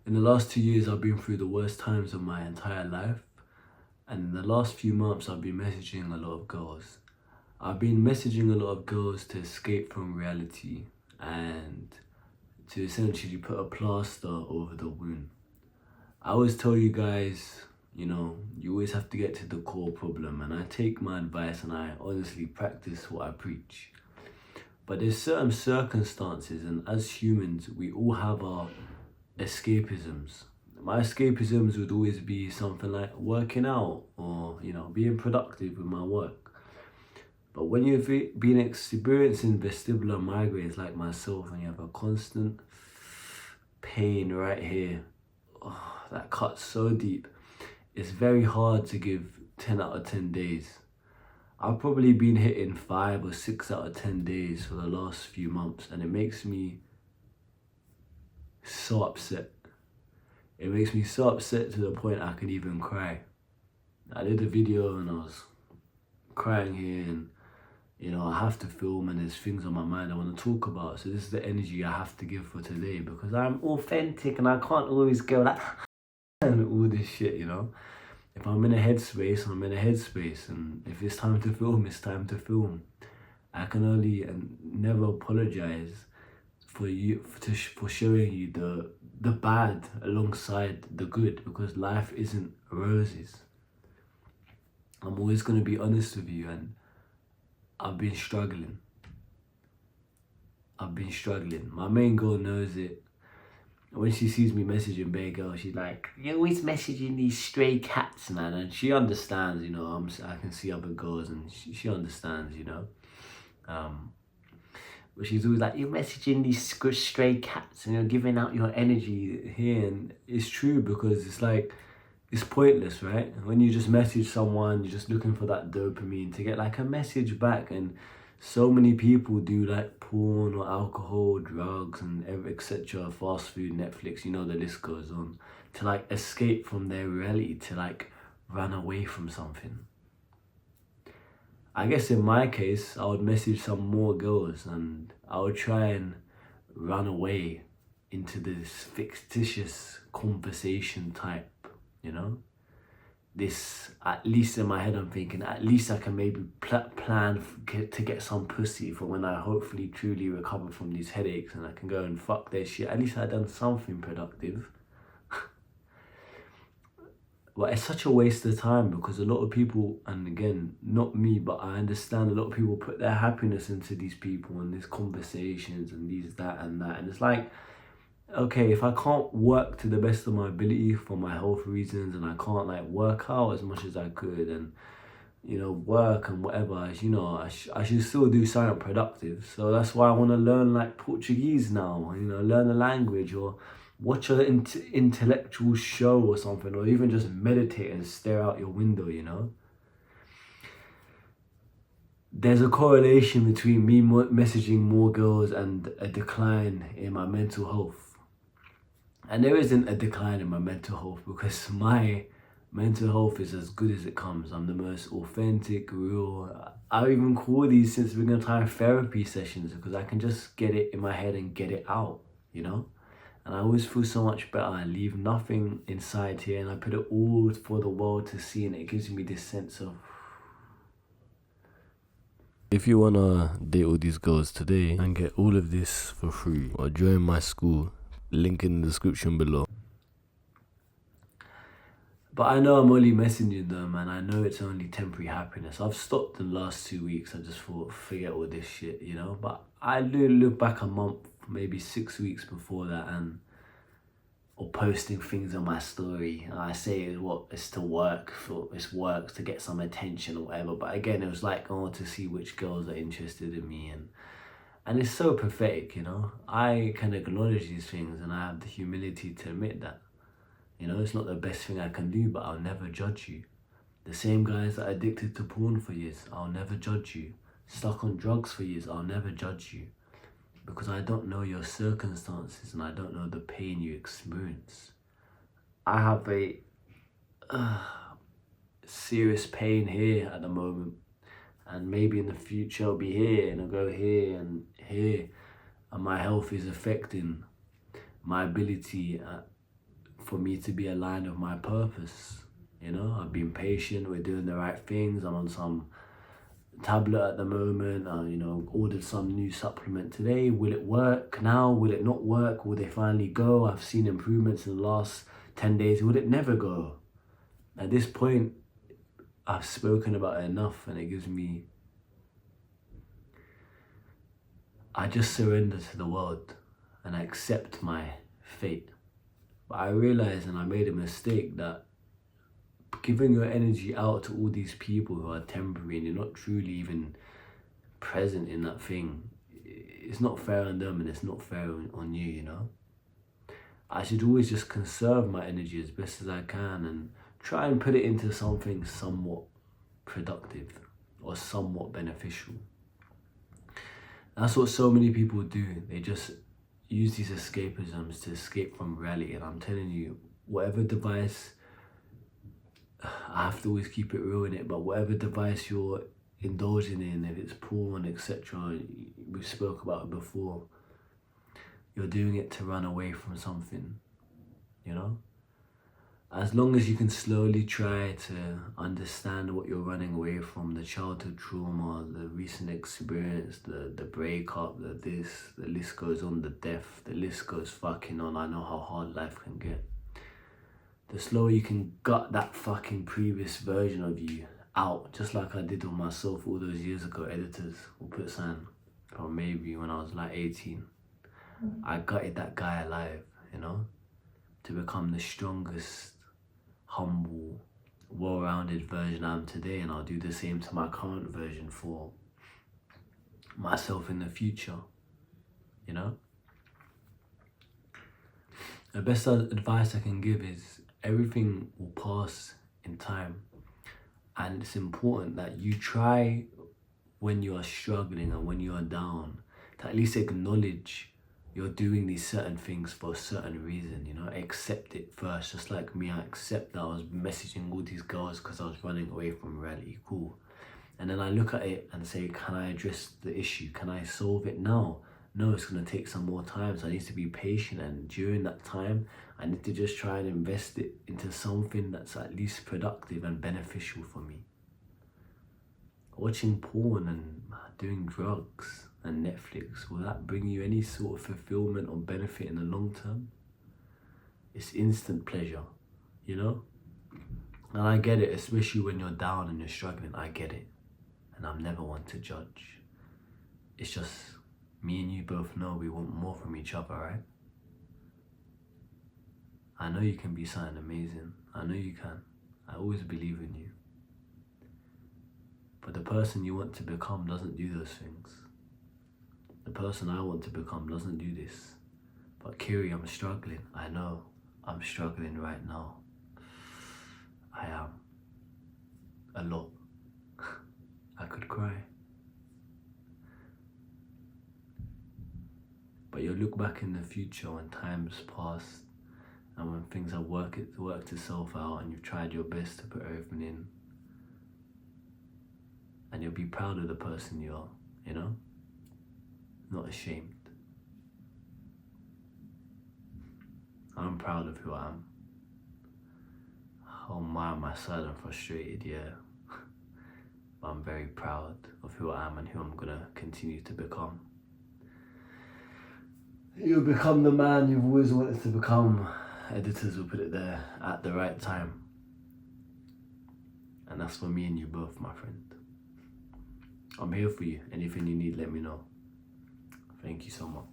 In the last 2 years, I've been through the worst times of my entire life. And in the last few months, I've been messaging a lot of girls. I've been messaging a lot of girls to escape from reality and to essentially put a plaster over the wound. I always tell you guys, you always have to get to the core problem, and I take my advice and I honestly practice what I preach. But there's certain circumstances, and as humans, we all have our escapisms. My escapisms would always be something like working out or, being productive with my work. But when you've been experiencing vestibular migraines like myself and you have a constant pain right here, that cuts so deep, it's very hard to give 10 out of 10 days. I've probably been hitting 5 or 6 out of 10 days for the last few months, and it makes me so upset. It makes me so upset to the point I could even cry. I did a video and I was crying here, and I have to film and there's things on my mind I want to talk about. So this is the energy I have to give for today, because I'm authentic and I can't always go like and all this shit, If I'm in a headspace, I'm in a headspace, and if it's time to film, it's time to film. I can only and never apologize for showing you the bad alongside the good, because life isn't roses. I'm always going to be honest with you, and I've been struggling. My main girl knows it. When she sees me messaging bare girls, she's like, "You're always messaging these stray cats, man." And she understands, I can see other girls, and she understands, But she's always like, "You're messaging these stray cats and you're giving out your energy here." And it's true, because it's like, it's pointless, right? When you just message someone, you're just looking for that dopamine to get like a message back. And so many people do like porn or alcohol, drugs, and etc. Fast food, Netflix, the list goes on, to like escape from their reality, to like run away from something. I guess in my case, I would message some more girls and I would try and run away into this fictitious conversation type, This, at least in my head, I'm thinking, at least I can maybe plan to get some pussy for when I hopefully truly recover from these headaches and I can go and fuck their shit. At least I've done something productive. But it's such a waste of time, because a lot of people, and again, not me, but I understand a lot of people put their happiness into these people and these conversations and these, that and that. And it's like, okay, if I can't work to the best of my ability for my health reasons, and I can't like work out as much as I could, and work and whatever, I should still do something productive. So that's why I want to learn like Portuguese now, learn the language, or watch an intellectual show or something, or even just meditate and stare out your window, There's a correlation between me messaging more girls and a decline in my mental health. And there isn't a decline in my mental health, because my mental health is as good as it comes. I'm the most authentic, real. I even call these, since we're going to try therapy sessions, because I can just get it in my head and get it out, And I always feel so much better. I leave nothing inside here, and I put it all for the world to see, and it gives me this sense of... If you wanna date all these girls today and get all of this for free, or join my school, link in the description below. But I know I'm only messaging them, and I know it's only temporary happiness. I've stopped the last 2 weeks. I just thought, forget all this shit, But I do look back a month, maybe 6 weeks before that, or posting things on my story, and I say it's to work, it's work to get some attention or whatever. But again, it was like, to see which girls are interested in me, and it's so pathetic, I can acknowledge these things, and I have the humility to admit that, it's not the best thing I can do, but I'll never judge you. The same guys that are addicted to porn for years, I'll never judge you. Stuck on drugs for years, I'll never judge you. Because I don't know your circumstances, and I don't know the pain you experience. I have a serious pain here at the moment, and maybe in the future I'll be here, and I'll go here and here, and my health is affecting my ability for me to be aligned with my purpose. You know, I've been patient, we're doing the right things. I'm on some tablet at the moment. You know, ordered some new supplement today. Will it work now? Will it not work? Will they finally go? I've seen improvements in the last 10 days. Will it never go? At this point, I've spoken about it enough, and it gives me... I just surrender to the world and I accept my fate. But I realized, and I made a mistake, that giving your energy out to all these people who are temporary and you're not truly even present in that thing, it's not fair on them and it's not fair on you, you know? I should always just conserve my energy as best as I can and try and put it into something somewhat productive or somewhat beneficial. That's what so many people do. They just use these escapisms to escape from reality. And I'm telling you, whatever device, I have to always keep it real in it, but whatever device you're indulging in, if it's porn, etc., we spoke about it before, you're doing it to run away from something, you know? As long as you can slowly try to understand what you're running away from, the childhood trauma, the recent experience, the breakup, the list goes on, the death, the list goes fucking on. I know how hard life can get. The slower you can gut that fucking previous version of you out, just like I did on myself all those years ago. Editors will put sign, or maybe when I was like 18. I gutted that guy alive, you know, to become the strongest, humble, well-rounded version I am today, and I'll do the same to my current version for myself in the future, you know? The best advice I can give is everything will pass in time, and it's important that you try when you are struggling and when you are down to at least acknowledge you're doing these certain things for a certain reason, you know? Accept it first. Just like me, I accept that I was messaging all these girls because I was running away from reality. Cool. And then I look at it and say, can I address the issue? Can I solve it now? No, it's going to take some more time, so I need to be patient, and during that time I need to just try and invest it into something that's at least productive and beneficial for me. Watching porn and doing drugs and Netflix, will that bring you any sort of fulfillment or benefit in the long term? It's instant pleasure, you know? And I get it, especially when you're down and you're struggling. I get it, and I'm never one to judge. It's just me and you both know we want more from each other, right? I know you can be something amazing. I know you can. I always believe in you. But the person you want to become doesn't do those things. The person I want to become doesn't do this. But Kiri, I'm struggling. I know. I'm struggling right now. I am. A lot. I could cry. But you'll look back in the future when time's passed and when things have worked itself out and you've tried your best to put everything in. And you'll be proud of the person you are, you know? Not ashamed. I'm proud of who I am. Oh my sad and frustrated, yeah. But I'm very proud of who I am and who I'm gonna continue to become. You'll become the man you've always wanted to become. Editors will put it there, at the right time. And that's for me and you both, my friend. I'm here for you. Anything you need, let me know. Thank you so much.